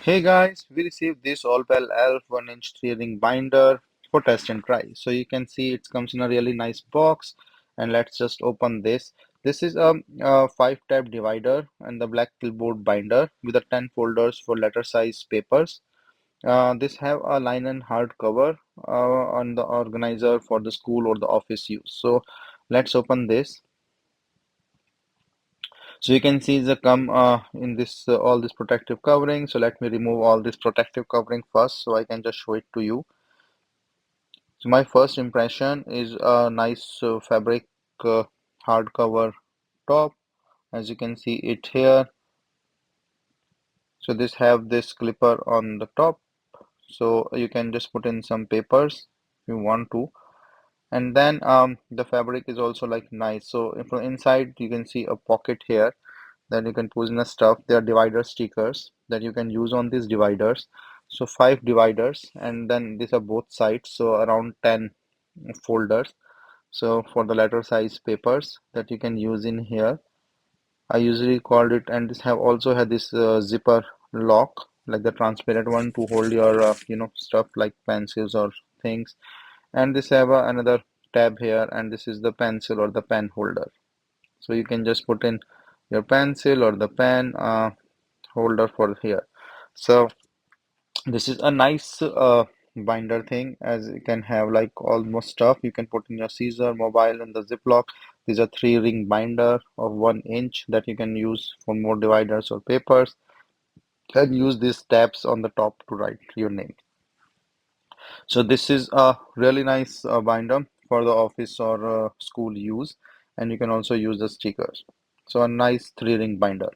Hey guys, we received this Ospelelf 1-inch 3-ring binder for test and try. So you can see it comes in a really nice box, and let's just open this. This is a 5-tab divider and the black clipboard binder with the 10 folders for letter size papers. This have a linen hardcover on the organizer for the school or the office use. So let's open this. So you can see the come in this all this protective covering. So let me remove all this protective covering first so I can just show it to you. So my first impression is a nice fabric uh, hardcover top. As you can see it here. So this have this clipper on the top. So you can just put in some papers if you want to. And then the fabric is also like nice. So from inside you can see a pocket here. Then you can put in the stuff. There are divider stickers that you can use on these dividers. So 5 dividers, and then these are both sides, so around 10 folders. So for the letter size papers that you can use in here. I usually called it, and this have also had this zipper lock, like the transparent one to hold your stuff like pencils or things. And this have another tab here, and this is the pencil or the pen holder. So you can just put in your pencil or the pen holder for here. So this is a nice binder thing, as you can have like almost stuff. You can put in your scissor, mobile, and the ziplock. These are 3-ring binder of 1 inch that you can use for more dividers or papers. And use these tabs on the top to write your name. So this is a really nice binder for the office or school use, and you can also use the stickers. So a nice 3-ring binder.